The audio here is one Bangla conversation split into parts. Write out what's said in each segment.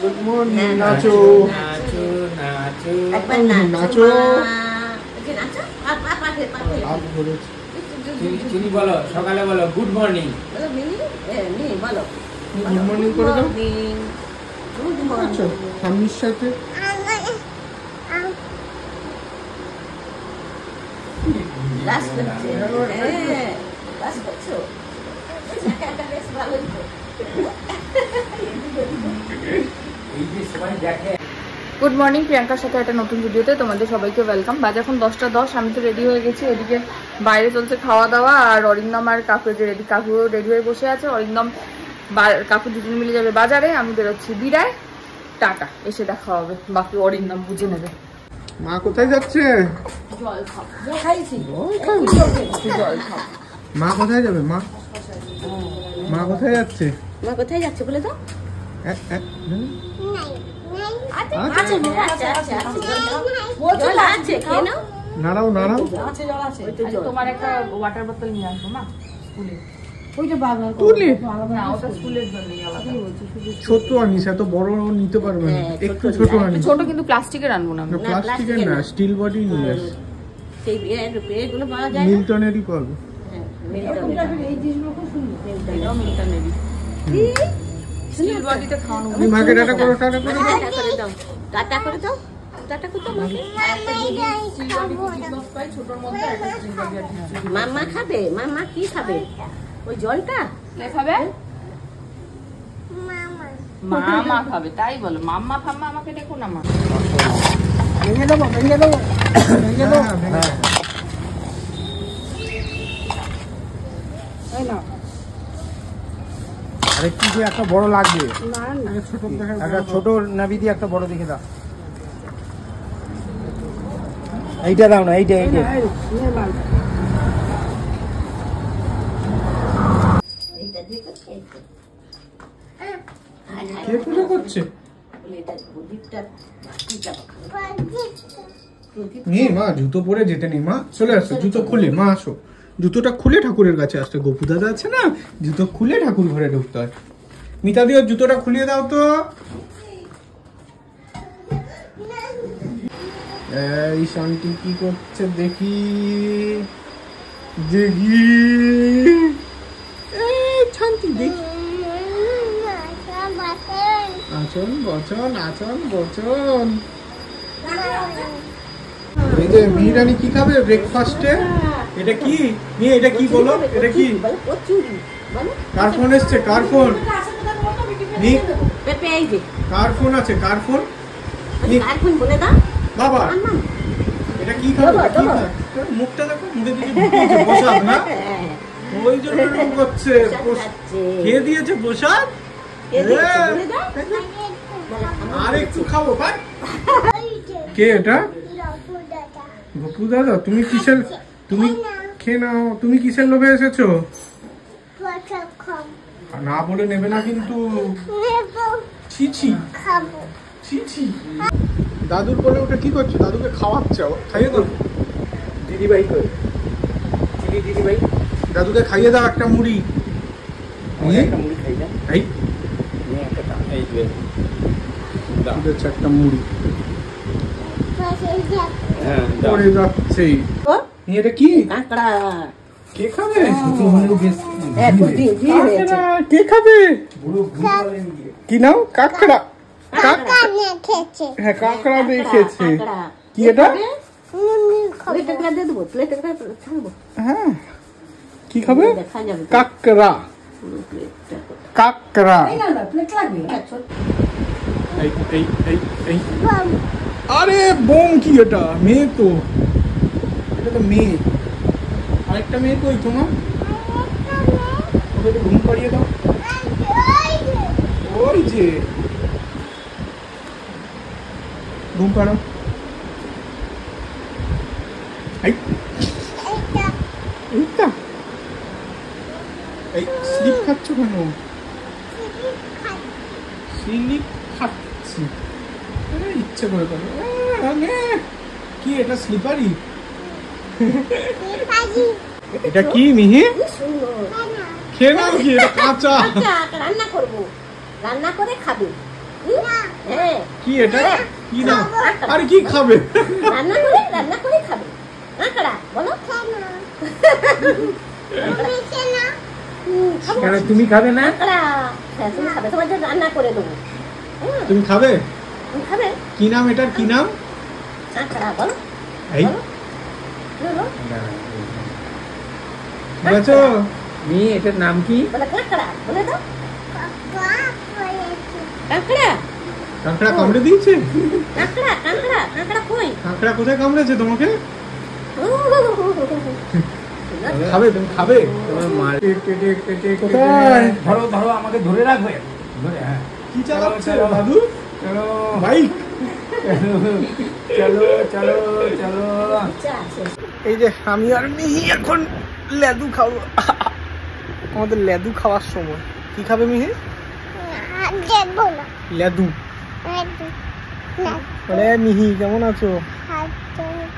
Good morning. নাচো নাচো নাচো একবার নাচো। চিনি বলো, সকালে বলো গুড মর্নিং। বলো মিনি, মিনি বলো গুড মর্নিং করে দাও। গুড মর্নিং স্বামীর সাথে। লাস করছে, হ্যাঁ লাস করছো। এটা বেশ ভালোই তো। এই যে সবাই দেখে। গুড মর্নিং, প্রিয়াঙ্কার সাথে একটা নতুন ভিডিওতে তোমাদের সবাইকে ওয়েলকাম। বাজে এখন 10:10, আমি তো রেডি হয়ে গেছি। এদিকে বাইরে চলছে খাওয়া দাওয়া, আর অরিন্দম আর কাকু রেডি, কাকু রেডি হয়ে বসে আছে। অরিন্দম কাকু দুজন মিলে যাবে বাজারে, আমি বেরোচ্ছি বিড়ায়। টাটা, এসে দেখা হবে, বাকি অরিন্দম বুঝে নেবে। মা কোথায় যাচ্ছে? জল খাবো, জল খাইছি, জল খাবো। মা কোথায় যাবে? মা মা কোথায় যাচ্ছে? মা কোথায় যাচ্ছে বলে তো? নাড়াও নাড়াও। তোমার একটা ওয়াটার বোতল নিয়ে আসবো মা, স্কুলে। ছোট আনিস, এত বড় নিতে পারবে না, একটু ছোট আনিস। ছোট কিন্তু প্লাস্টিকের আনবো না, প্লাস্টিকের না, স্টিল বডি নিয়ে আস। মিল্টনেরই করবো। স্টিল বডিতে খাওয়ানো। মাকে টাটা করো, টাটা করে দাও, টাটা করে দাও, টাটা করে দাও। মাম্মা খাবে, মাম্মা কি খাবে? ওই জলটা কে খাবে? মামা খাবে, তাই বলো। মাম্মা ফাম্মা আমাকে দেখো না। মা ভেঙে দেবো, ভেঙে দেবো, ভেঙে দেবো। আরে কি যে একটা বড় লাগবে, একটা ছোট নাবি দিয়ে একটা বড় দেখে দাও। এইটা দাও না, এইটা এইটা। কে পুজো করছে? মা জুতো পরে যেতে নেই। মা চলে আসো, জুতো খুলে। মা আসো, জুতোটা খুলে ঠাকুরের কাছে আসতে। গোপু দাদা আছে না, জুতো খুলে ঠাকুর ঘরে ঢুকতে হয়। মিতা দিও, জুতোটা খুলিয়ে দাও তো। এই শান্তি কি করছে দেখি দেখি। শান্তি দেখি। আচন বচন, আচন বচন। এই যে মিহিরানি কি খাবে ব্রেকফাস্টে? এটা কি মেয়ে, এটা কি বলো? এটা কি? কার ফোন এসছে? কার ফোন? কার ফোন আছে? কার ফোন? বাবা এটা কি খাবে? মুখটা দেখো, মুখে দিয়েছে প্রসাদ না, ওই জন্য এরকম করছে। খেয়ে দিয়েছে প্রসাদ। আর একটু খাবো। কে এটা? গপু দাদা। তুমি কিসের, তুমি খেয়ে নাও। তুমি কিসের লোভে এসেছো? না বলে নেবে না কিন্তু। ছিছি ছিছি। দাদুর বলে ওটা কি করছো? দাদুকে খাওয়াচ্ছে, খাইয়ে দাও। দিদিভাই কই? দিদিভাই দাদুকে খাইয়ে দাও একটা মুড়ি। একটা মুড়ি খাই দাও। এই একটা মুড়ি পড়ে যাচ্ছে। এটা কি? কাঁকড়া। কে খাবে? কে খাবে? কি নাও? কাঁকড়া। হ্যাঁ কাঁকড়া দেখেছে। কি এটা? হ্যাঁ কি খাবে? কাঁকড়া। কাঁকড়া। আরে বোম কি এটা? মেয়ে তো, এটা তো মেয়ে। আরেকটা মেয়ে কই তোমার? ওকে ঘুম পাড়িয়ে দাও। ওই যে ঘুম পাড়াও। এইটা এই স্লিপ খাচ্ছ কেন? স্লিপ খাচ্ছি ইচ্ছে করে করো। কি এটা? স্লিপারি। এটা কি মিহি? খেয়ে নাও। কি এটা? কাঁচা। রান্না করবো, রান্না করে খাবে। কি এটা? কি না? আরে কি খাবে? রান্না করে খাবে। কাঁকড়া বলো। কেন তুমি খাবে না? কাঁকড়া। হ্যাঁ তুমি খাবে, তোমার জন্য রান্না করে দেবো। তুমি খাবে? তুমি খাবে? কি নাম এটার, কি নাম? কাঁকড়া বলো। এই বলো। বুঝেছো? মেয়ে এটার নাম কি? বলে কাঁকড়া বলে দাও। কাঁকড়া। কাঁকড়া কামড়ে দিয়েছে? কাঁকড়া কাঁকড়া কাঁকড়া কই? কাঁকড়া কোথায় কামড়েছে তোমাকে? খাবে? তুমি খাবে? তোমার মার কোথায়? ধরো ধরো, আমাকে ধরে রাখবে। ধরে, হ্যাঁ। কি চালাচ্ছে চলো, দাদু? চলো বাইক? চলো চলো চলো। এই যে আমি আর মিহি এখন লেদু খাবো। আমাদের লেদু খাওয়ার সময়। কি খাবে মিহি? লেদু। আরে মিহি কেমন আছো?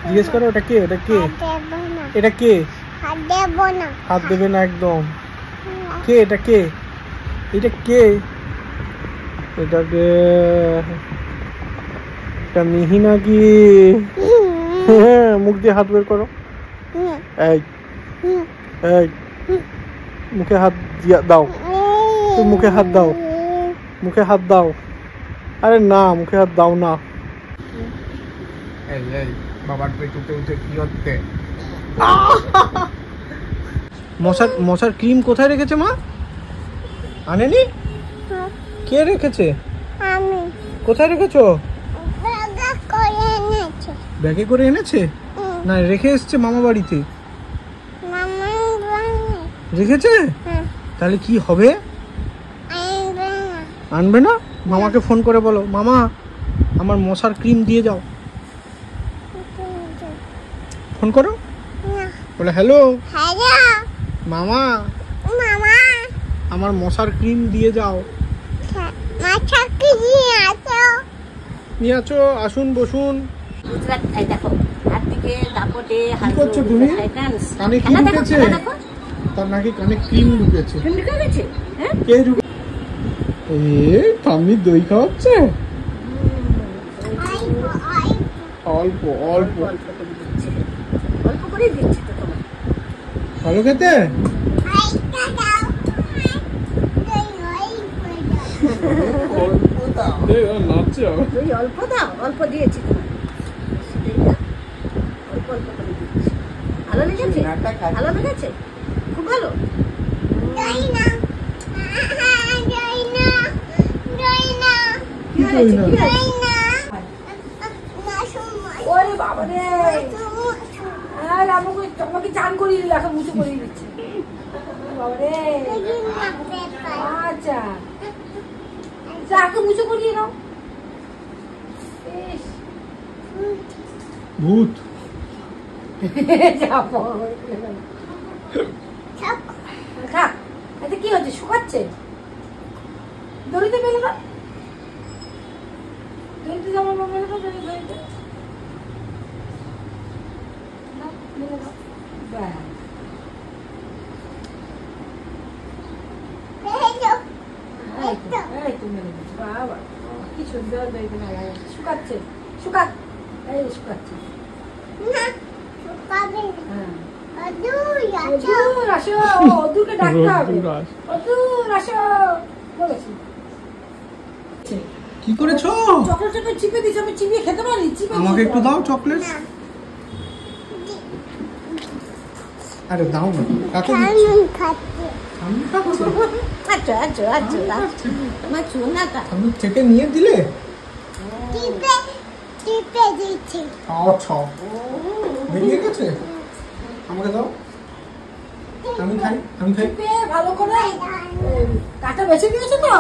জিজ্ঞেস করো ওটা কে? ওটা কে? এটা কে? হাত দেবে না একদম। কে এটা? কে এটা? কে এটাকে? এটা মিহি নাকি? মুখ দিয়ে হাত বের করো। এই এই মুখে হাত দাও। তুমি মুখে হাত দাও। মুখে হাত দাও। আরে না, মুখে হাত দাও না। এই এই বাবার পেটুতে উঠে কি হচ্ছে? মশার ক্রিম কোথায় রেখেছে মা? আনেনি? কে রেখেছে? কোথায় রেখেছো? ব্যাগে করে এনেছে? না, রেখে এসছে মামা বাড়িতে। রেখেছে? তাহলে কি হবে? আনবে না? মামাকে ফোন করে বলো, মামা আমার মশার ক্রিম দিয়ে যাও। ফোন করো, বলে হ্যালো মামা, আমার মশার ক্রিম দিয়ে যাও। নিয়ে আছো, আসুন বসুন। গুজরাট এই দেখো, হাত থেকে দাপটে কি করছো তুমি? কানে কি ঢুকেছে? তার নাকি কানে ক্রিম ঢুকেছে। ঢুকে গেছে? হ্যাঁ কে ঢুকে? ঠাম্মি দই খাওয়াচ্ছে? অল্প অল্প অল্প করে দিচ্ছি তো তোমার। ভালো খেতে? তুই অল্প দাও, অল্প দিয়েছি তোমার। অল্প অল্প করে দিচ্ছি। ভালো লেগেছে? ভালো লেগেছে? খুব ভালো। কি করি না? ওরে বাবা রে, আর আমাকে চান করিয়ে দিল, এখন মুছে করিয়ে দিচ্ছে। বাবা রে, আচ্ছা চাকে মুছে করিয়ে নাও। ভূত। খাক, এতে কি হচ্ছে? শুকাচ্ছে? দড়িতে মেলে না, দড়িতে জামা মেলে না, দড়িতে কি সুন্দর দড়িতে মেলা শুকাচ্ছে। শুকাক, এই শুকাচ্ছে। অদূরকে ডাকতে হবে। অদূর আসো বলেছি। কি করেছো? চকলেট চিপে দিচ্ছি, আমি চিবিয়ে খেতে পারি? আমাকে একটু দাও চকলেট। আরে দাও না, কাকে দিচ্ছ? আমি খাচ্ছি। আচ্ছা আচ্ছা আচ্ছা আমার চুনাটা আমি থেকে নিয়ে দিলে? আচ্ছা, বেরিয়ে গেছে। আমাকে দাও, আমি খাই। চিপে ভালো করে কাঁটা বেছে দিয়েছো তো?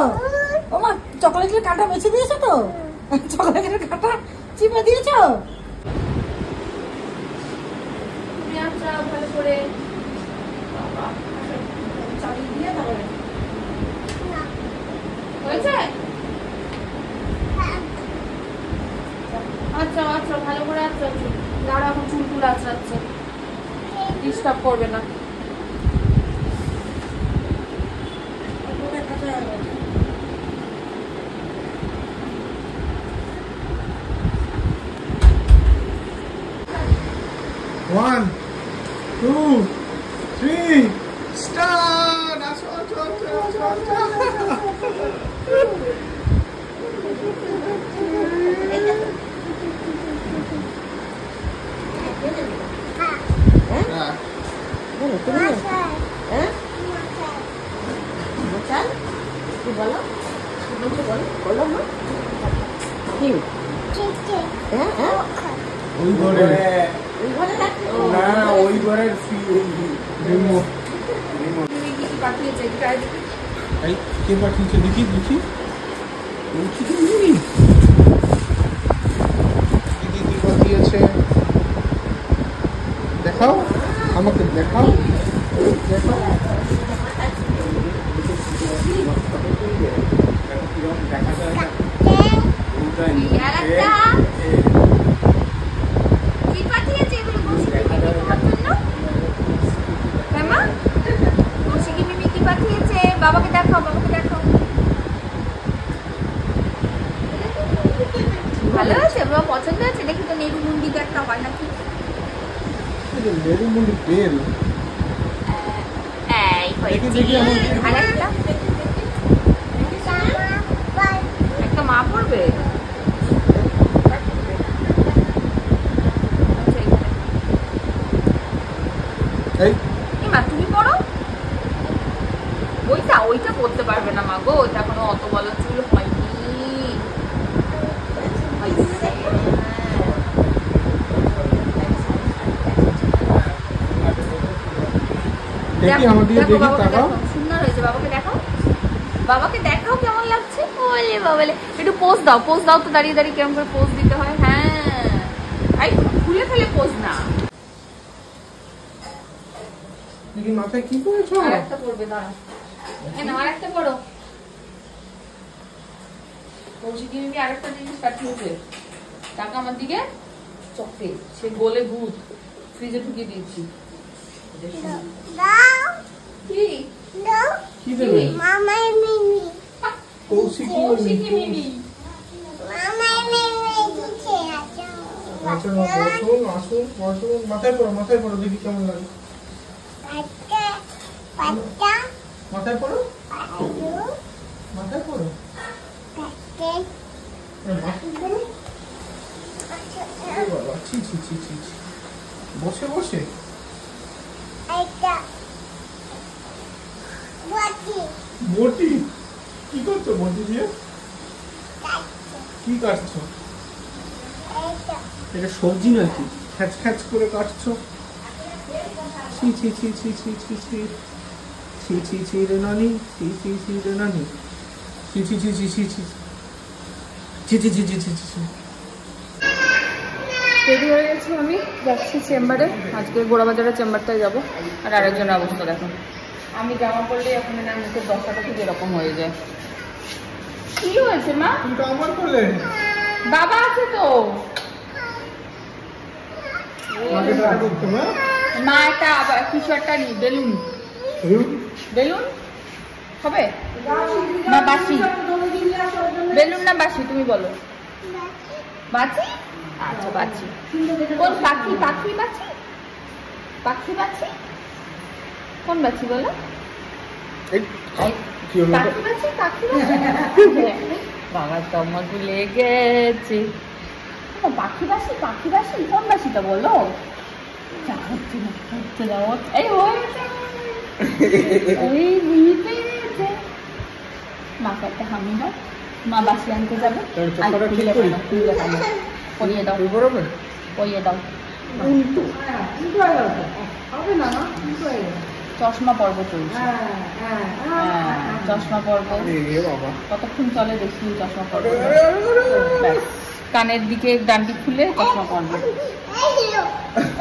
আমার চকলেটের কাঁটা বেছে দিয়েছো তো? চকলেটের কাঁটা চিপে দিয়েছো? ভালো করে হয়েছে? আচ্ছা আচ্ছা, ভালো করে আচ্ছা আচ্ছা। দাঁড়া, এখন চুল টুল আঁচড়াচ্ছে, ডিস্টার্ব করবে না। 1 2 3 স্টার্ট আসো আসো আসো আসো হ্যাঁ বলো তুমি হ্যাঁ মশাই কি বলো বলো বলো মা কি হ্যাঁ হ্যাঁ ওই ঘরে ওই ঘরে রাখো না ওই ঘরের রিমোট তুমি কি পাঠিয়েছে এই কে পাঠিয়েছে দেখি দেখি বলছি কি দিদি দিদি কি পাঠিয়েছে দেখাও আমাকে দেখাও দেখাও দেখা যায় কি পাঠিয়েছে এগুলো তোমার জন্য? হ্যাঁ মা? কৌশিকী মিমি কি পাঠিয়েছে? বাবাকে দেখাও, বাবাকে দেখাও। ভালো আছে? বাবা পছন্দ আছে? দেখি তো নেরু মুন্ডিতে একটা হয় নাকি? মেরু মুন্ডি বেল এই দেখি দেখি আমার আর একটা? একটা মা পড়বে? এই মা তুমি পড়ো? ওইটা করতে পারবে না মা গো, ওইটা এখনো অত বড় চুল হয়নি। দেখি আমার দিকে দেখি তাকাও সুন্দর হয়েছে, বাবাকে দেখাও, বাবাকে দেখাও কেমন লাগছে। ওলে বাবালে, একটু পোজ দাও, পোজ দাও তো, দাঁড়িয়ে দাঁড়িয়ে কেমন করে পোজ দিতে হয়। হ্যাঁ, এই খুলে ফেলে পোজ না। দেখি মাথায় কি করেছো আরেকটা পড়বে, দাঁড়া, আরেকটা পড়ো। কৌশিকী মিমি আরেকটা জিনিস পাঠিয়েছে, টাকা আমার দিকে চকলেট, সে গোলে ভূত, ফ্রিজে ঢুকিয়ে দিয়েছি। কি কি দেবে Mama Mimi. কৌশিকী কৌশিকী মিমি। Mama Mimi দিছে আচ্ছা বসুন আসুন বসুন মাথায় পড়ো দেখি কেমন লাগে পাটা পাটা মাথায় পড়ো পাটু মাথায় পড়ো পাটে মাথায় পড়ো এ বাবা ছি ছি ছি ছি ছি। বসে বসে আইটা বটি বটি কি করছো বটি দিয়ে কাটছে কি কাটছো এইটা এটা সবজি নাকি খ্যাচ খ্যাচ করে কাটছো ছি ছি ছি ছি ছি ছি ছি ছি ছি ছি রে নানি ছি ছি ছি রে নানি ছি ছি ছি ছি ছি ছি ছি ছি ছি ছি ছি ছি ছি রেডি হয়ে গেছি, আমি যাচ্ছি চেম্বারে। আজকে গোড়াবাজারের চেম্বারটায় যাবো। আর আরেকজনের অবস্থা দেখো, আমি জামা পরলে এখন না মুখের দশাটা ঠিক এরকম হয়ে যায়। কি হয়েছে মা? কিন্তু আমার কোলে বাবা আছে তো। আগে টাকা করতে না মা একটা আবার কিছু একটা নি, বেলুন, বেলুন হবে না বাসি? বেলুন না বাসি তুমি বলো? বাসি? আচ্ছা বাসি। কোন পাখি? পাখি বাছি? পাখি বাছি? কোন বাছি বলো? এই কি হলো পাখি বাছি, পাখি বাছি। বাবা তোমার লেগেছে। পাখি বাসি, পাখি বাসি, কোন বাসিটা বলো? হচ্ছে না, হচ্ছে না, এই হয়েছে, এই বুঝতে পেরেছে। মাকে একটা হামি দাও, মা বাসি আনতে যাবে। পরিয়ে দাও, পরিয়ে দাও। উল্টো হবে না মা কিন্তু হয়ে গেল চশমা পর্ব চলছে। হ্যাঁ, চশমা পর্ব এ বাবা কতক্ষণ চলে দেখি চশমা পর্ব। ব্যাস, কানের দিকে ডান্ডি খুলে চশমা পর্ব।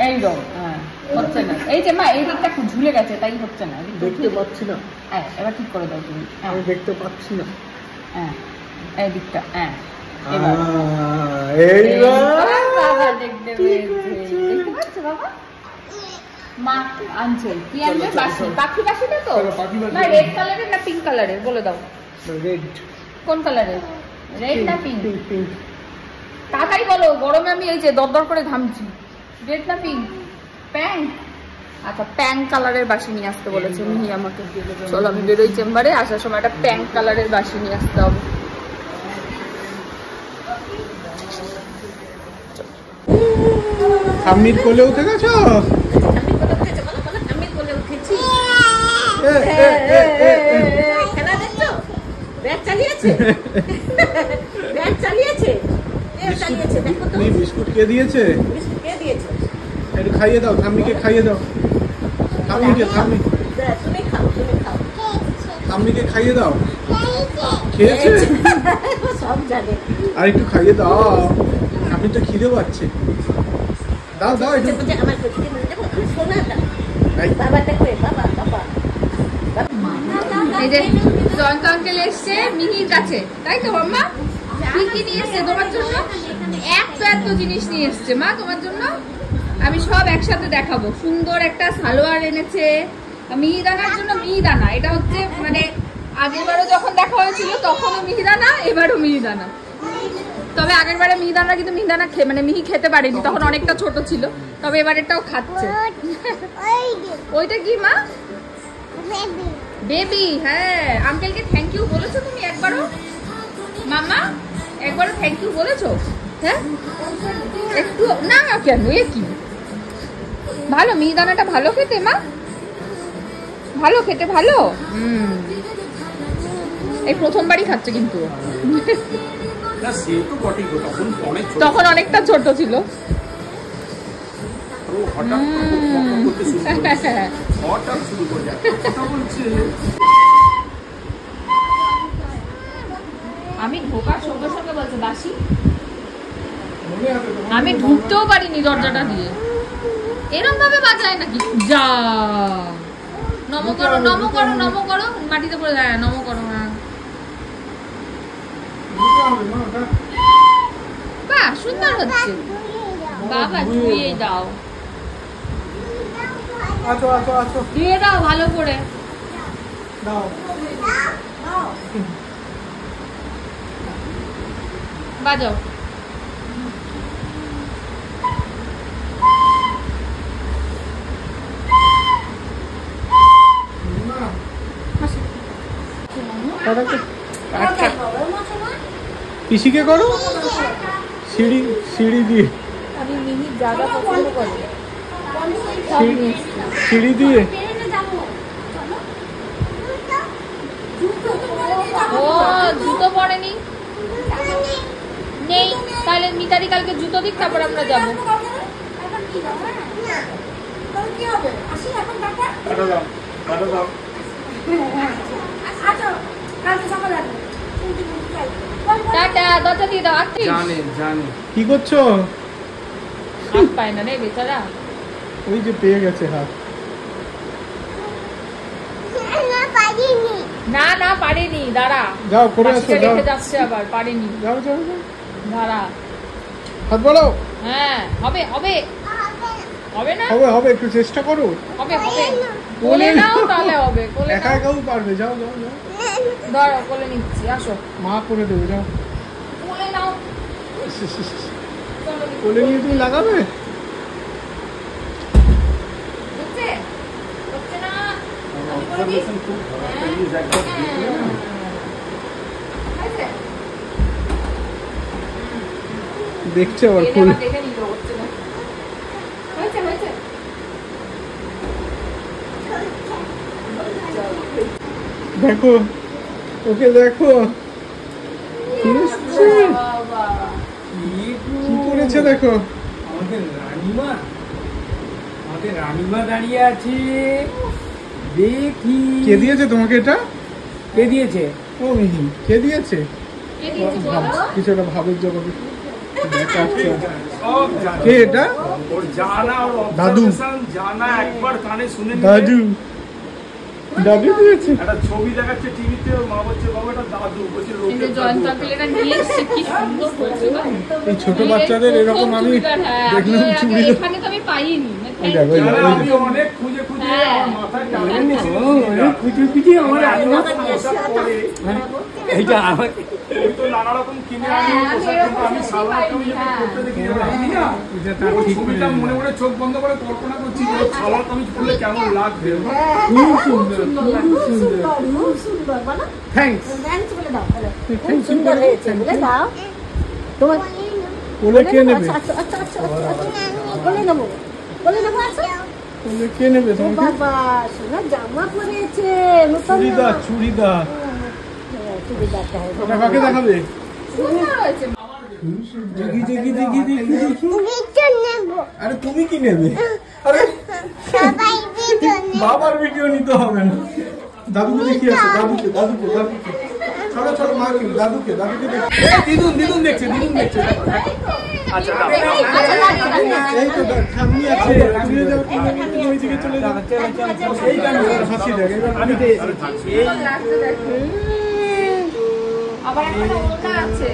এই রং, হ্যাঁ হচ্ছে না। এই যে মা এই দিকটা ঝুলে গেছে, তাই হচ্ছে না। দেখতে পাচ্ছি না হ্যাঁ, এবার ঠিক করে দাও তুমি। হ্যাঁ, আমি দেখতে পাচ্ছি না হ্যাঁ, এই দিকটা, হ্যাঁ এবার। এইবার বাবা দেখতে পেয়েছে, দেখতে পাচ্ছ বাবা? মা আনছে কি আনবে? বাসি, পাখি বাসিটা তো পাখি বাসি। না? রেড কালারের না পিঙ্ক কালারের বলে দাও? রেড কোন কালারের? রেড না পিঙ্ক? পিঙ্ক তাড়াতাড়ি বলো, গরমে আমি এই যে দরদর করে ঘামছি। রেড না পিঙ্ক? প্যাঙ্ক, আচ্ছা প্যাঙ্ক কালারের বাসি নিয়ে আসতে বলেছে মিহি আমাকে। চলো আমি বেরোই চেম্বারে, আসার সময় একটা প্যাঙ্ক কালারের বাসি নিয়ে আসতে হবে। ঠাম্মির কোলে উঠে গেছো? আমি বলে উঠেছি। এ, এ, এ, এ, এ। খেলা দেখছো? ব্যাট চালিয়েছে, ব্যাট চালিয়েছে, চালিয়েছে, দেখো তো। এই বিস্কুট কে দিয়েছে? বিস্কুট কে দিয়েছে? একটু খাইয়ে দাও, ঠাম্মিকে খাইয়ে দাও। ঠাম্মি তুমি খাও, তুমি খাও। ঠাম্মিকে খাইয়ে দাও। খেয়েছে? সব জানে। আর একটু খাইয়ে দাও, আমি তো খিদে পাচ্ছে। দাও দাও একটু। বলছে আমার কোচিকে নিয়ে যাবো, আমি সোনাটা। এই, বাবা দেখবে, বাবা বাবা। এই যে জয়ন্ত আঙ্কেল এসছে মিহির কাছে, তাই তো মাম্মা? কি কি নিয়ে এসছে তোমার জন্য? এত জিনিস নিয়ে এসছে মা তোমার জন্য। আমি সব একসাথে দেখাবো। সুন্দর একটা সালোয়ার এনেছে মিহিদানার জন্য। মিহিদানা এটা হচ্ছে মানে আগেরবারও যখন দেখা হয়েছিল তখনও মিহিদানা, এবারও মিহিদানা। তবে আগেরবারে মিহিদানা কিন্তু মিহিদানা মানে মিহি খেতে পারেনি, তখন অনেকটা ছোট ছিল। তবে এবার এটাও খাচ্ছে। ওইটা কি মা? বেবি। হ্যাঁ, আঙ্কেলকে থ্যাংক ইউ বলেছো তুমি একবারও? মাম্মা একবারও থ্যাংক ইউ বলেছো? হ্যাঁ একটু না কেন? এ কি ভালো মিহিদানাটা ভালো খেতে মা, ভালো খেতে ভালো। এই প্রথমবারই খাচ্ছে কিন্তু না সে তো বটেই গো, তখন অনেকটা ছোট ছিল। ও হঠাৎ করতে শুরু করেছে, হঠাৎ শুরু করে যায় কথা বলছে। আমি ঢোকার সঙ্গে সঙ্গে বলছে বাসি। মনে আছে তোমার? আমি ঢুকতেও পারিনি দরজাটা দিয়ে, এরকম ভাবে বাজায় নাকি? যা নম করো, নম করো, নম করো, মাটিতে পড়ে যায়। নম করো। হ্যাঁ বুঝতে হবে মা, ওটা বাহ সুন্দর হচ্ছে। বাবা ধুয়ে দাও, আছো আছো আছো, ধুয়ে দাও ভালো করে। দাও। বাজাও। পিসিকে করো সিঁড়ি, সিঁড়ি দিয়ে, আমি মিহির জায়গা পছন্দ করি। সিঁড়ি দিয়ে। ও জুতো পরেনি নেই, তাহলে মিতালি কালকে জুতো দিক, তারপর আমরা যাবো। কি হবে? আসি এখন টাটা। কাটো দাও, কাটো দাও। আচ্ছা, কালকে সকালে আসবো। টাটা, দরজা দিয়ে দাও। আসছিস? জানে জানে কি করছো? হাত পায় না রে বেচারা। ওই যে পেয়ে গেছে হাত। না না পারেনি, দাঁড়া। যাও করে আসো, বাসিটা যাও রেখে যাচ্ছে আবার, পারেনি। যাও যাও যাও। দাঁড়া। হাত বাড়াও। হ্যাঁ হবে হবে হবে না? হবে হবে, একটু চেষ্টা করো। হবে হবে। কোলে নাও তাহলে হবে। কোলে একা নাও। একাও পারবে, যাও যাও যাও। ধরো কোলে নিচ্ছি, আসো। মা করে দেবে, যাও। কোলে নাও। চলো, কোলে নিয়ে তুমি লাগাবে? হচ্ছে? হচ্ছে না? আমি করে দিই? অবজারভেশন খুব ভালো একটা জিনিস একবার দেখলে না, হয়েছে? দেখছে আবার এটা ফুল। আবার দেখে নিল, হচ্ছে না। হয়েছে হয়েছে। দেখো ওকে, দেখো কি এসছে, বাবা। কি করেছে দেখো। আমাদের রানীমা দাঁড়িয়ে আছে। দেখি কে দিয়েছে তোমাকে এটা? কে দিয়েছে? ও মিহি, কে দিয়েছে? কে দিয়েছে বলো? কিছু একটা ভাবের জগতে দেখাচ্ছে। সব জানে। কে এটা? ওর জানা, ওর দাদু। observation জানা, একবার কানে শুনে নিলে। দাদু, দাদু দিয়েছে। একটা ছবি দেখাচ্ছে টিভিতে, মা বলছে বাবা এটা দাদু, বলছে এই যে লোকের জয়ন্ত দাদু। আঙ্কেল এটা নিয়ে এসছে, কি সুন্দর হয়েছে না? এই ছোট বাচ্চাদের এরকম আমি চুড়িদার, হ্যাঁ, দেখলাম আগে চুড়িদার। এখানে তো আমি পাইনি। ওই দেখো, ওই জানা, দেখো, ওই আমি দেখো। অনেক খুঁজে খুঁজে হ্যাঁ। আমার মাথায় টাকা নিয়েছিল। খুঁজে খুঁজে আমার রানীমা সমস্যা করে। এইটা আমাকে ওই তো নানা রকম কিনে আনি পোশাক, কিন্তু আমি সালোয়ার কামিজ পরতে দেখি না। এটা তার ঠিক ছবিটা মনে মনে চোখ বন্ধ করে কল্পনা করছি যে সালোয়ার কামিজ পরলে কেমন লাগবে। খুব সুন্দর, খুব সুন্দর। খুব সুন্দর বলো। থ্যাঙ্কস। থ্যাঙ্কস বলে দাও। খুব সুন্দর হয়েছে বলে দাও। তোমার বলে কে নেবে? আচ্ছা আচ্ছা আচ্ছা বলে নেবো, বলে নেবো। আচ্ছা বলে কে নেবে ও তোমাকে? বাবা সোনা জামা পরেছে নতুন চুড়িদার, চুড়িদার। চুড়িদারটা হয় ওটা কাকে দেখাবে? সুন্দর হয়েছে। দেখি দেখি দেখি দেখি দেখি। ভিডিও নেব আরে তুমি কি নেবে? আরে সবাই ভিডিও নেব বাবার ভিডিও নিতে হবে না। দাদুকে দেখি আছে, দাদুকে দাদুকে দাদুকে। চলো চলো মা কি দাদুকে দাদুকে দেখি। দিদুন দিদুন দেখছে, দিদুন দেখছে। আচ্ছা এই তো সামনে আছে, তুমি যাও, তুমি ওই দিকে চলে যাও। এই গান হাসি দেখ, এবার আমি আবার একটা ওটা আছে।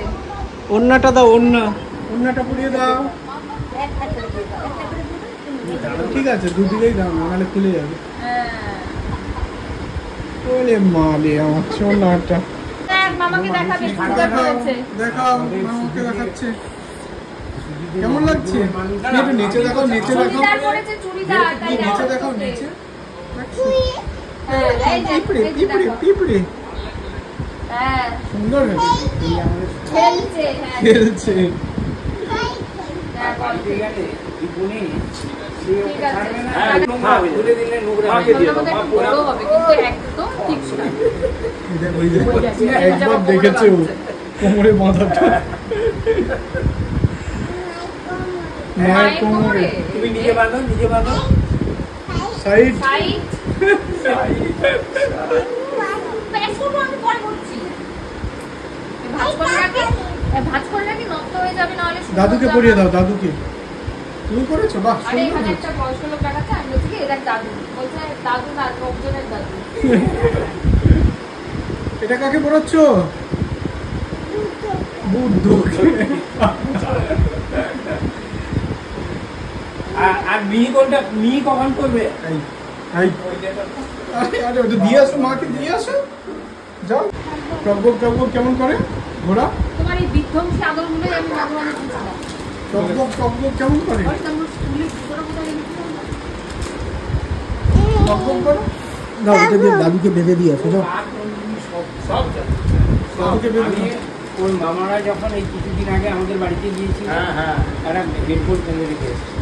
ওন্নাটা দাও, ওন্নাটা পুড়িয়ে দাও। ঠিক আছে, দুদিকেই দাও, নাহলে খুলে যাবে। ওলে মালে আমার সোনাটা। দেখ মামাকে দেখাবি সুন্দর দেখাও হয়েছে। দেখাও, মামাকে দেখাচ্ছে। কেমন লাগছে? একটু নিচে দেখাও, নিচে দেখাও। চুড়িদার পরেছে, চুড়িদার, তাই নিচে দেখো দেখাও, করতে। নিচে। হ্যাঁ, এই দেখ, পিঁপড়ে এই যে পিঁপড়ে দেখো। পিঁপড়ে হ্যাঁ, সুন্দর হয়েছে। খেলছে, হ্যাঁ। খেলছে। হ্যাঁ, বল। ঠিক আছে দীপুনি ঠিক আছে। তুলে দিলে নোংরা হয়ে মাঝখানে যাবে। আমাদের একটু বড় হবে, কিন্তু একদম ঠিক না। ওই যে একবার দেখেছে ও কোমরে বাঁধাটা। মায়ের মায়ের কোমরে কোমরে। তুমি নিজে বাঁধো, নিজে বাঁধো। সাইড। সাইড। ব্যাসগুলো আমি পরে করছি। ভাঁজ করে রাখি, ভাঁজ করে রাখি, নষ্ট হয়ে যাবে, নাহলে সুন্দর দাদুকে জামা। পরিয়ে দাও, দাদুকে। তুমি করেছো? বাহ, আরে সুন্দর এখানে হয়েছে। একটা বয়স্ক লোক দেখাচ্ছে, আমি বলছি কি এটা দাদু, বলছে দাদু না, লোকজনের দাদু। এটা কাকে পড়াচ্ছ? বুদ্ধকে। আর মিহি কোনটা, মিহি কখন করবে? এই, এই। আরে আরে ওটা দিয়ে আসো, মাকে দিয়ে আসো। যাও। টকবক টকবক কেমন করে ঘোড়া? তোমার এই বিধ্বংসী আদরগুলোই আমি মাঝে মাঝে বুঝলাম। টকবক টকবক কেমন করে? ওই তো আমরা স্কুলে ছোট কোথায় গেছিলাম না? টকবক করো। না, ওটা দিয়ে দাদুকে বেঁধে দিয়ে আসো, যাও। সব দাদুকে বেঁধে আমি দাও। ওর মামারা যখন এই কিছুদিন আগে আমাদের বাড়িতে গিয়েছিল, একটা হেডফোন কিনে রেখে এসেছে।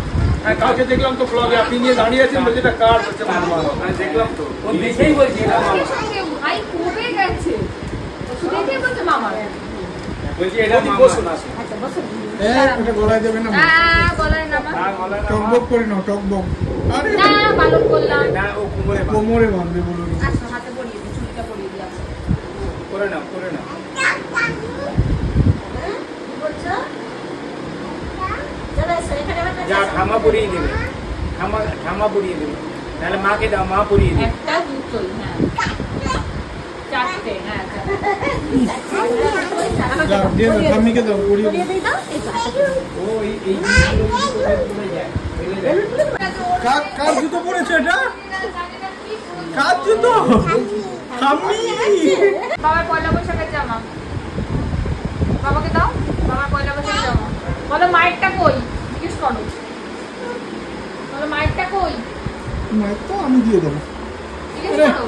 হ্যাঁ, কালকে দেখলাম তো ব্লগে আপনি নিয়ে দাঁড়িয়ে আছেন, বলছে এটা কার? বলছে মামা। দেখলাম তো, ও দেখেই বলছে এটা মামা। সে ভাই কবে গেছে? শুধু দিয়ে বলছে মামা। বলছি এটা মামা। আচ্ছা বসো ওটা গলায় দেবে না। বলায় না মা। না, গলায় না, টকবক করে নাও, টকবক। আরে না, পালন করলাম। না, ও কোমরে বাঁধে। কোমরে বাঁধবে বলুন। আসো, হাতে পরিয়ে দিই, চুলটা পরিয়ে দিই, আসো। করে নাও, করে নাও। কি বলছো? চলো এসো, এখানে আমার কাছে যা এসো। ঠামা পরিয়ে দেবে, ঠামা পরিয়ে দেবে। তাহলে মাকে দাও, মা পরিয়ে দেবে। একটা দুটোই, হ্যাঁ। চারটে, হ্যাঁ, চারটে। যাও, দিয়ে দাও, ঠাম্মিকে দাও, পরিয়ে পরিয়ে দাও। দিই দাও এই তো হাতে ও এই জিনিসগুলো কিন্তু কোথায় পড়ে যায়, ফেলে যায়। কার জুতো পরেছো এটা? কার জুতো? ঠাম্মি। বাবার পয়লা বৈশাখের জামা। বাবাকে দাও, বাবার পয়লা বৈশাখের জামা। বলো মায়েরটা কই? জিজ্ঞেস করো। বলো মায়েরটা কই? মায়ের তো আমি দিয়ে দেবো। জিজ্ঞেস করো।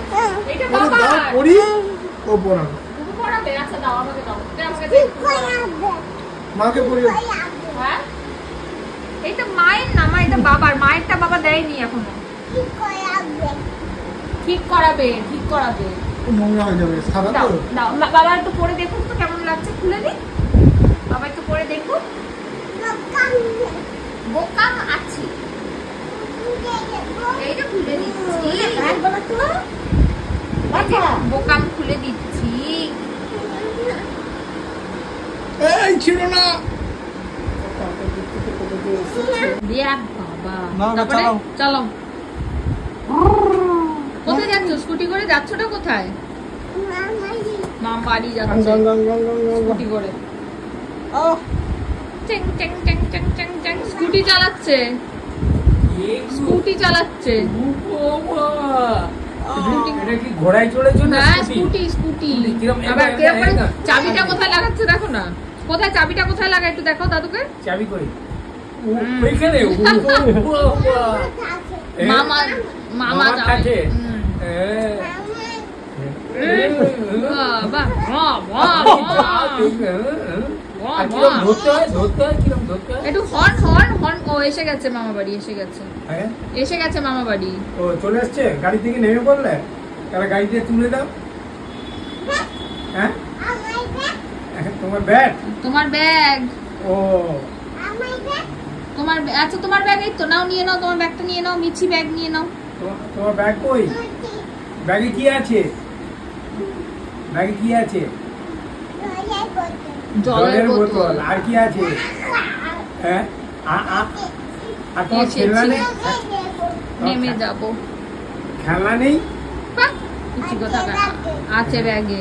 এটা ওরে দাও, বাবার। পরিয়ে ও পরাবে। তুমি পড়াবে? আচ্ছা দাও, আমাকে দাও। এটা আমাকে দাও। মাকে পরিয়ে দাও। হ্যাঁ? এইটা মায়ের না, মা, এটা বাবার। মায়েরটা বাবা দেয়নি এখনো। ঠিক করাবে, ঠিক করাবে। ও নোংরা হয়ে যাবে, সাদা দাও, তো। দাও। বাবা একটু পরে দেখুন তো কেমন লাগছে, খুলে দিই। বাবা একটু পরে দেখুন। বোকাম আছে। এইটা খুলে দিচ্ছি। ব্যাগ বলো তো বাবা বোকাম খুলে দিচ্ছি। এই ছিল না। দিয়া বাবা। না, না, তারপরে চালাও। চলো। কোথায় যাচ্ছ? স্কুটি করে যাচ্ছটা কোথায়? মা বাড়ি যাচ্ছে স্কুটি করে। ও চেং চেং চেং চেং চেং চেং স্কুটি চালাচ্ছে, স্কুটি চালাচ্ছে। এটা কি ঘোড়ায় চড়েছো না না স্কুটি স্কুটি আবার কিরকম করে চাবিটা কোথায় লাগাচ্ছে দেখো না কোথায় চাবিটা কোথায় লাগা একটু দেখো দাদুকে চাবি কই ওইখানে মামা মামা কাছে বাহ বাহ বাহ একটু হর্ন হর্ন হর্ন ও এসে গেছে মামা বাড়ি এসে গেছে মামা বাড়ি ও চলে আসছে গাড়ি থেকে নেমে পড়লে তাহলে গাড়ি দিয়ে তুলে দাও হ্যাঁ তোমার ব্যাগ ও তোমার আচ্ছা তোমার ব্যাগ এই তো নাও নিয়ে নাও তোমার ব্যাগটা নিয়ে নাও মিছি ব্যাগ নিয়ে নাও তোমার ব্যাগ কই ব্যাগে কি আছে জলের বোতল আর কি আছে হ্যাঁ আর তোমার খেলনা নেই নেমে যাবো খেলনা নেই আছে ব্যাগে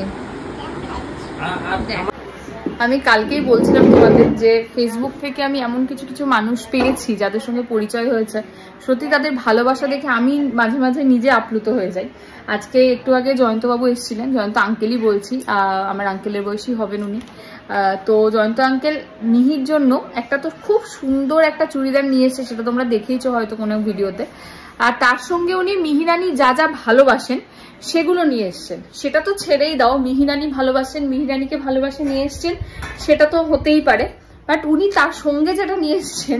আমি কালকেই বলছিলাম তোমাদের যে ফেসবুক থেকে আমি এমন কিছু কিছু মানুষ পেয়েছি যাদের সঙ্গে পরিচয় হয়েছে সত্যি তাদের ভালোবাসা দেখে আমি মাঝে মাঝে নিজে আপ্লুত হয়ে যাই আজকে একটু আগে জয়ন্তবাবু এসেছিলেন জয়ন্ত আঙ্কেলই বলছি আমার আঙ্কেলের বয়সী হবেন উনি তো জয়ন্ত আঙ্কেল মিহির জন্য একটা তো খুব সুন্দর একটা চুড়িদার নিয়ে এসেছে সেটা তোমরা দেখেইছো হয়তো কোনো ভিডিওতে আর তার সঙ্গে উনি মিহিরানি যা যা ভালোবাসেন সেগুলো নিয়ে এসছেন সেটা তো ছেড়েই দাও মিহিরানি ভালোবাসেন মিহিরানিকে ভালোবাসে নিয়ে এসছেন সেটা তো হতেই পারে বাট উনি তার সঙ্গে যেটা নিয়ে এসছেন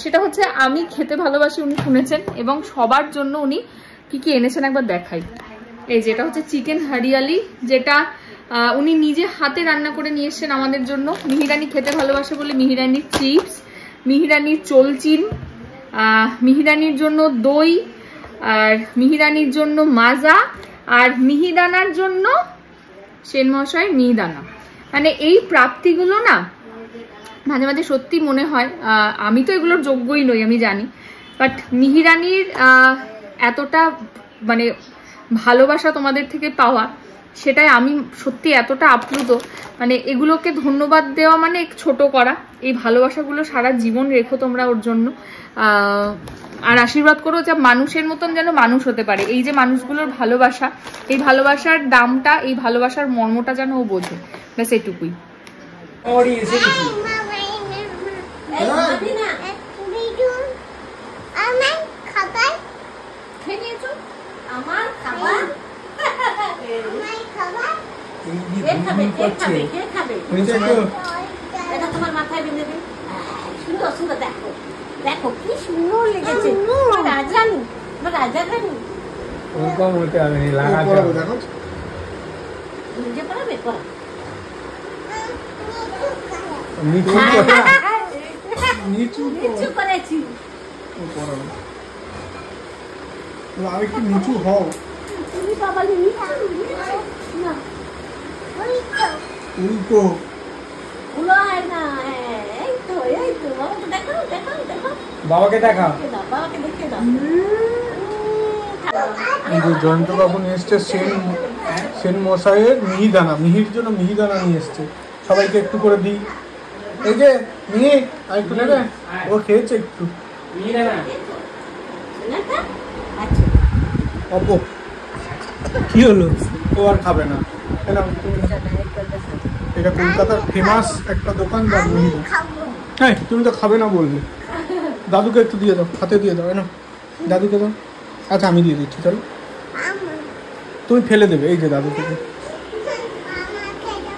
সেটা হচ্ছে আমি খেতে ভালোবাসি উনি শুনেছেন এবং সবার জন্য উনি কি কি এনেছেন একবার দেখাই এই যেটা হচ্ছে চিকেন হারিয়ালি যেটা উনি নিজে হাতে রান্না করে নিয়ে এসছেন আমাদের জন্য মিহিরানি খেতে ভালোবাসে বলে মিহিরানির চিপস মিহিরানির চলচিন মিহিরানির জন্য দই আর মিহিরানির জন্য মাজা আর মিহিদানার জন্য সেন মশাই মিহিদানা মানে এই প্রাপ্তিগুলো না মাঝে মাঝে সত্যি মনে হয় আমি তো এগুলোর যোগ্যই নই আমি জানি বাট মিহিরানির এতটা মানে ভালোবাসা তোমাদের থেকে পাওয়া সেটাই আমি সত্যি এতটা আপ্লুত মানে এগুলোকে ধন্যবাদ দেওয়া মানে ছোট করা এই ভালোবাসাগুলো সারা জীবন রেখো তোমরা ওর জন্য আর আশীর্বাদ করো যে মানুষের মতন যেন মানুষ হতে পারে এই যে মানুষগুলোর ভালোবাসা এই ভালোবাসার দামটা এই ভালোবাসার মর্মটা যেন ও বোঝে ব্যাস এটুকুই আমার খাবার এটা তোমার মাথায় বেঁধে দিই সুন্দর সুন্দর দেখো দেখো কি সুন্দর লেগেছে রাজরানী রাজারানী ওরকম হতে হবে দেখো নিজে পড়াবে পড়া নিচু করেছি আর একটু নিচু হও তুমি বাবা নিচু না উল্টো উলো হয় না এই তো বাবাকে দেখো দেখো দেখো বাবাকে দেখাও বাবাকে দেখে দাও যে জয়ন্ত বাবু নিয়ে এসছে সেন মশাইয়ের মিহিদানা মিহির জন্য মিহিদানা নিয়ে এসছে সবাইকে একটু করে দিই এই যে মিহি আর একটু নেবে ও খেয়েছে একটু অপো কি হলো ও আর খাবে না এটা কলকাতার ফেমাস একটা দোকান হ্যাঁ তুমি তো খাবে না বললে দাদুকে একটু দিয়ে দাও হাতে দিয়ে দাও না দাদুকে দাও আচ্ছা আমি দিয়ে দিচ্ছি চলো তুমি ফেলে দেবে এই যে দাদু থেকে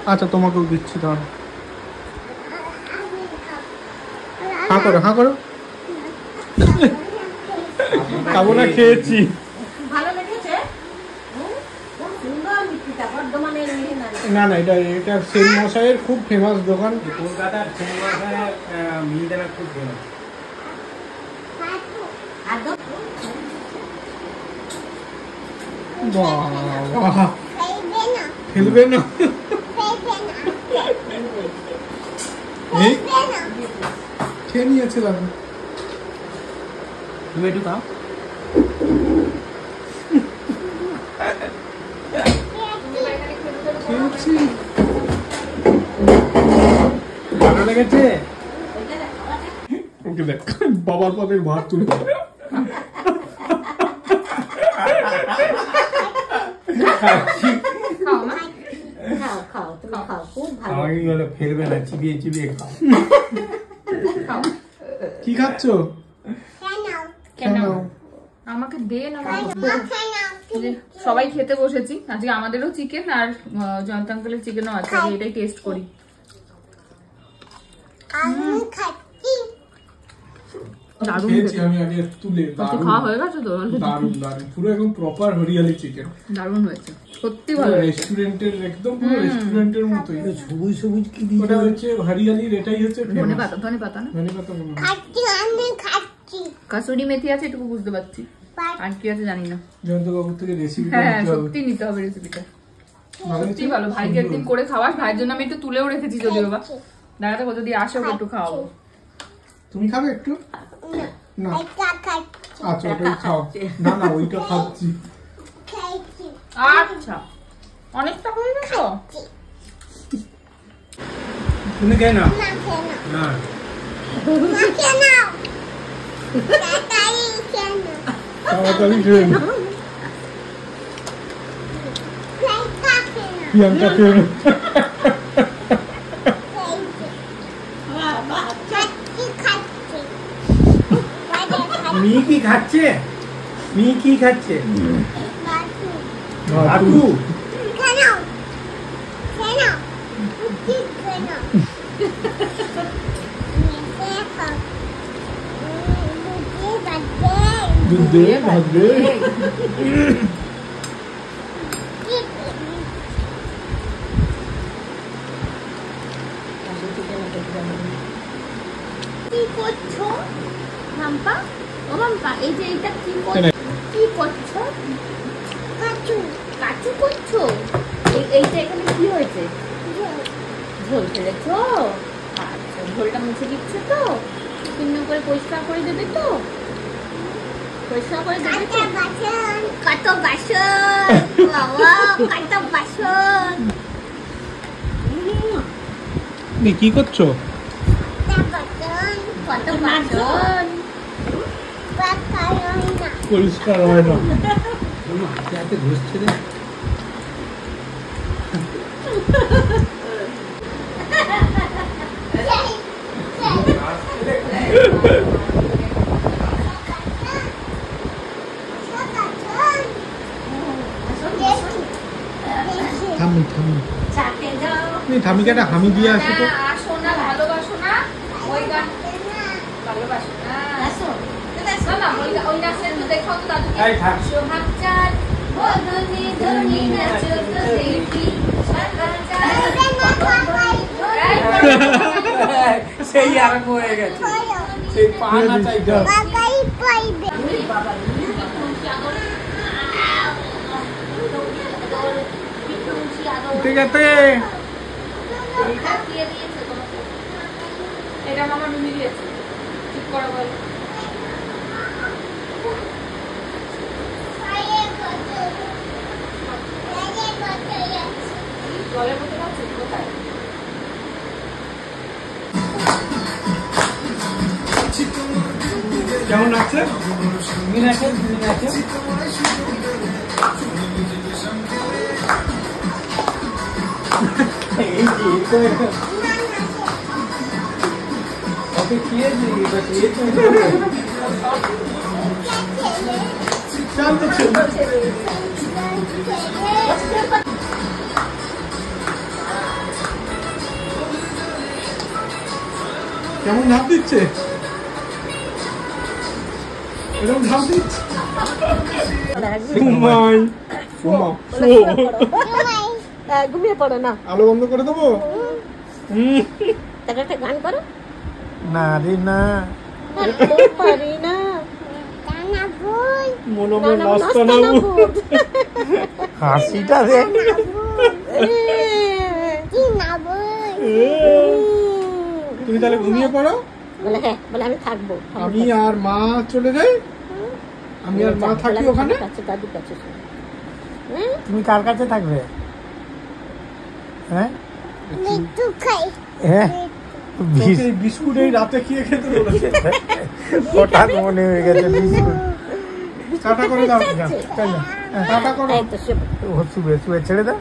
আচ্ছা তোমাকেও দিচ্ছি তাহলে হাঁ করো খাবো না খেয়েছি ভালো লেগেছে না না এটা সেন মশাইয়ের খুব ফেমাস দোকান কলকাতার সেন মশাইয়ের মিহিদানা খুব ফেমাস খেলবে না খেয়ে নিয়েছিলাম তুমি একটু খাও ভালো লেগেছে ওকে দেখ বাবার পাতের ভাত তুলে খাচ্ছি। খাও মা, খাও খাও তুমি খাও, খুব ভালো। আমাকে কি বলে ফেলবে না, চিবিয়ে চিবিয়ে খাও। খাও। কি খাচ্ছ? কেন আমাকে দে না মা। যে সবাই খেতে বসেছি, আজকে আমাদেরও চিকেন আর জয়ন্ত আঙ্কেলের চিকেনও আছে, আমি এটাই টেস্ট করি। দারুণ খেয়েছি খেতে। আমি আগে তুলে। তো খাওয়া হয়ে গেছে তো? দারুণ দারুণ, পুরো একদম প্রপার হরিয়ালি চিকেন। দারুণ হয়েছে, সত্যি ভালো হয়েছে। রেস্টুরেন্টের একদম পুরো রেস্টুরেন্টের মতোই। সবুজ সবুজ কি ওটা হচ্ছে হরিয়ালির, এটাই হচ্ছে ধনে পাতা, ধনে পাতা না, ধনে পাতা মনে হয়। কাসুরি মেথি আছে এটুকু বুঝতে পারছি, আর কি আছে জানি না। জয়ন্ত বাবুর থেকে রেসিপি হ্যাঁ সত্যি নিতে হবে রেসিপিটা, সত্যি ভালো। ভাইকে একদিন করে খাওয়াস, ভাইয়ের জন্য আমি একটু তুলেও রেখেছি যদিও বা, দেখা যাক যদি আসে ওকে একটু খাওয়াবো। তুমি খাবে একটু? না আচ্ছা ওটাই খাও। না না ওইটা খাচ্ছি। আচ্ছা অনেকটা হয়ে গেছে। তুমি খেয়ে নাও না, তাড়াতাড়ি খেয়ে নাও। প্রিয়াঙ্কা খেয়ে নাও। মি কি খাচ্ছে? মি কি খাচ্ছে? আটু দুধে ভাজবে। কি করছো মাম্পা? ও মাম্পা, এই যে এটা কি করছো? কি করছো? কাচু কাচু করছো? এইটা এখানে কি হয়েছে? ঝোল ফেলেছো? আচ্ছা, ঝোলটা মুছে দিচ্ছে তো? সুন্দর করে পরিষ্কার করে দেবে তো? পরিষ্কার করে দেবে তো? কত বাসন, বাবা কত বাসন। কি করছো? কত বাসন পরিষ্কার হয় না। হাতে হাতে ঘুষছে রে। থামি থামি চাটে যাও। তুমি থামিকে একটা হামি দিয়ে আসো তো। আসো না, ভালোবাসো না, ওই গান ভালোবাসো না। আসো না না, ওই নাচটা একটু দেখাও তো দাদুকে। এই থাক। সোহাগ চাঁদ বদনে ধনি নাচো তো দেখি, সোহাগ চাঁদ সেই আরম্ভ হয়ে গেছে, সেই পা নাচাই দাও। ঠিক আছে। এটা মামা নুনি দিয়েছে, ঠিক করে বল। জলের মধ্যে আছে কোথায়? কেমন আছে? মিন আছে, মিন আছে। এই যে ওকে খেয়েছি, বাট এই তো শান্ত ছিল। কেমন ধাপ দিচ্ছে? এরকম ধাপ দিচ্ছে। ঘুমাই ঘুমাও। ঘুমিয়ে পড়ো না, আলো বন্ধ করে দেবো? তাকে একটা গান করো। না রে না, পারি না, মনে মনে নাস্তা না। হাসিটা দেখ। তুমি তাহলে ঘুমিয়ে পড়ো। বলে হ্যাঁ, বলে আমি থাকবো। আমি আর মা চলে যাই, আমি আর মা থাকি ওখানে। দাদুর কাছে। তুমি কার কাছে থাকবে? হ্যাঁ তোকে এই বিস্কুট এই রাতে খেয়ে খেতে বলেছে। হঠাৎ মনে হয়ে গেছে বিস্কুট। টাটা করে দাও। টাটা করো। এই তো শুভ। ও শুয়ে শুয়ে ছেড়ে দাও।